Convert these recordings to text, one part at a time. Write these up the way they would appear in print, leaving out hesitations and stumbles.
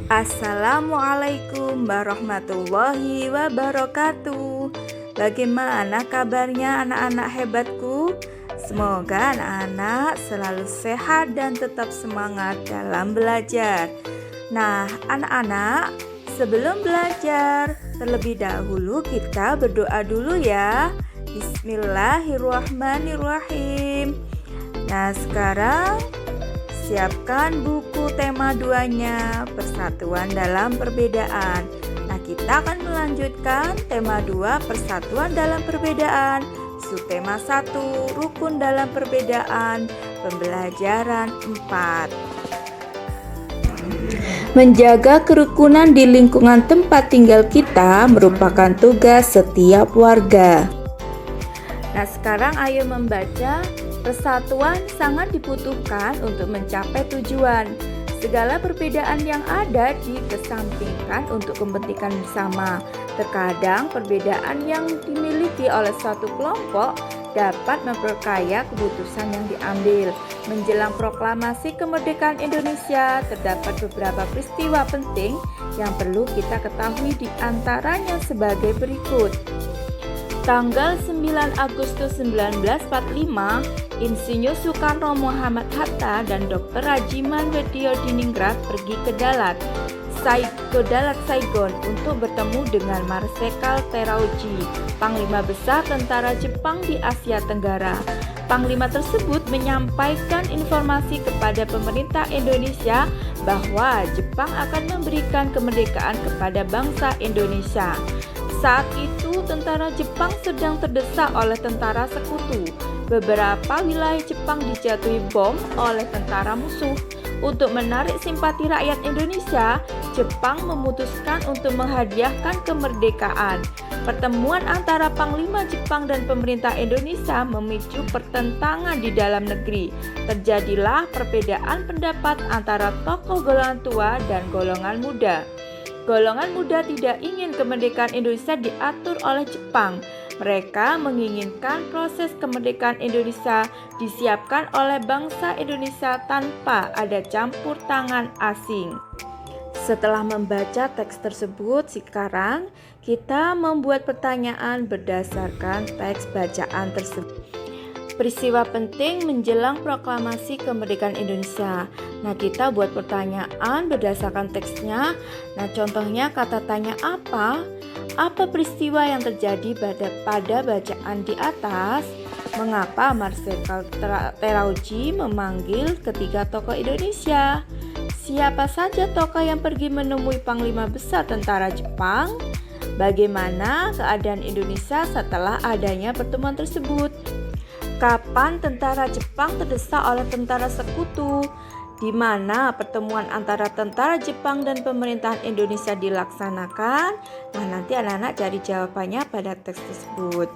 Assalamualaikum warahmatullahi wabarakatuh. Bagaimana kabarnya anak-anak hebatku? Semoga anak-anak selalu sehat dan tetap semangat dalam belajar. Nah, anak-anak, sebelum belajar, terlebih dahulu kita berdoa dulu ya. Bismillahirrahmanirrahim. Nah, sekarang siapkan buku tema 2-nya, Persatuan dalam Perbedaan. Nah, kita akan melanjutkan tema 2, Persatuan dalam Perbedaan. Subtema 1, Rukun dalam Perbedaan, pembelajaran 4. Menjaga kerukunan di lingkungan tempat tinggal kita merupakan tugas setiap warga. Nah, sekarang ayo membaca. Persatuan sangat dibutuhkan untuk mencapai tujuan. Segala perbedaan yang ada dikesampingkan untuk kepentingan bersama. Terkadang perbedaan yang dimiliki oleh suatu kelompok dapat memperkaya keputusan yang diambil. Menjelang proklamasi kemerdekaan Indonesia, terdapat beberapa peristiwa penting yang perlu kita ketahui, di antaranya sebagai berikut. Tanggal 9 Agustus 1945, Insinyur Soekarno Muhammad Hatta dan Dr. Rajiman Weddiodiningrat pergi ke Dalat Saigon untuk bertemu dengan Marsekal Terauchi, Panglima Besar Tentara Jepang di Asia Tenggara. Panglima tersebut menyampaikan informasi kepada pemerintah Indonesia bahwa Jepang akan memberikan kemerdekaan kepada bangsa Indonesia. Saat itu tentara Jepang sedang terdesak oleh tentara sekutu. Beberapa wilayah Jepang dijatuhi bom oleh tentara musuh. Untuk menarik simpati rakyat Indonesia, Jepang memutuskan untuk menghadiahkan kemerdekaan. Pertemuan antara Panglima Jepang dan pemerintah Indonesia memicu pertentangan di dalam negeri. Terjadilah perbedaan pendapat antara tokoh golongan tua dan golongan muda. Golongan muda tidak ingin kemerdekaan Indonesia diatur oleh Jepang. Mereka menginginkan proses kemerdekaan Indonesia disiapkan oleh bangsa Indonesia tanpa ada campur tangan asing. Setelah membaca teks tersebut, sekarang kita membuat pertanyaan berdasarkan teks bacaan tersebut. Peristiwa penting menjelang proklamasi kemerdekaan Indonesia. Nah, kita buat pertanyaan berdasarkan teksnya. Nah, contohnya kata tanya apa? Apa peristiwa yang terjadi pada bacaan di atas? Mengapa Marsekal Terauchi memanggil ketiga tokoh Indonesia? Siapa saja tokoh yang pergi menemui Panglima Besar Tentara Jepang? Bagaimana keadaan Indonesia setelah adanya pertemuan tersebut? Kapan tentara Jepang terdesak oleh tentara sekutu? Di mana pertemuan antara tentara Jepang dan pemerintahan Indonesia dilaksanakan? Nah, nanti anak-anak cari jawabannya pada teks tersebut.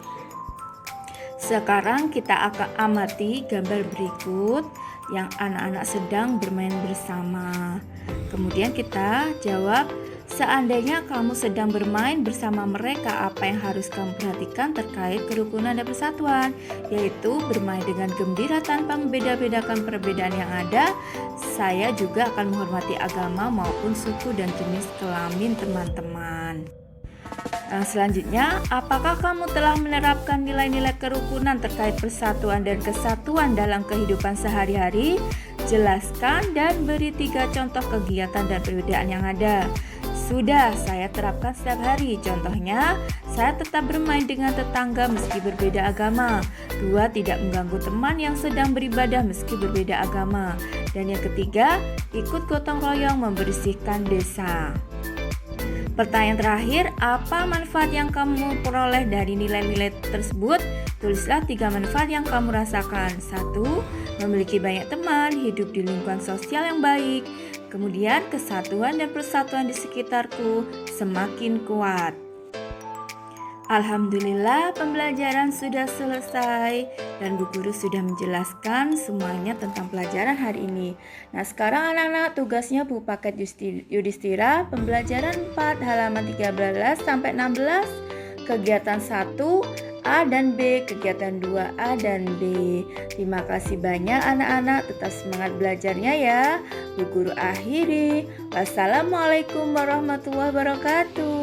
Sekarang kita akan amati gambar berikut yang anak-anak sedang bermain bersama. Kemudian kita jawab, seandainya kamu sedang bermain bersama mereka, apa yang harus kamu perhatikan terkait kerukunan dan persatuan? Yaitu bermain dengan gembira tanpa membeda-bedakan perbedaan yang ada. Saya juga akan menghormati agama maupun suku dan jenis kelamin teman-teman. Selanjutnya, apakah kamu telah menerapkan nilai-nilai kerukunan terkait persatuan dan kesatuan dalam kehidupan sehari-hari? Jelaskan dan beri 3 contoh kegiatan dan perbedaan yang ada. Sudah saya terapkan setiap hari. Contohnya, saya tetap bermain dengan tetangga meski berbeda agama. 2, tidak mengganggu teman yang sedang beribadah meski berbeda agama. Dan yang ketiga, ikut gotong royong membersihkan desa. Pertanyaan terakhir, apa manfaat yang kamu peroleh dari nilai-nilai tersebut? Tulislah 3 manfaat yang kamu rasakan. 1, memiliki banyak teman, hidup di lingkungan sosial yang baik. Kemudian kesatuan dan persatuan di sekitarku semakin kuat. Alhamdulillah, pembelajaran sudah selesai dan Bu Guru sudah menjelaskan semuanya tentang pelajaran hari ini. Nah, sekarang anak-anak tugasnya Bu Paket Yudhistira, pembelajaran 4 halaman 13 sampai 16, kegiatan 1, A dan B, kegiatan 2A dan B. Terima kasih banyak anak-anak, tetap semangat belajarnya ya. Bu Guru akhiri. Wassalamualaikum warahmatullahi wabarakatuh.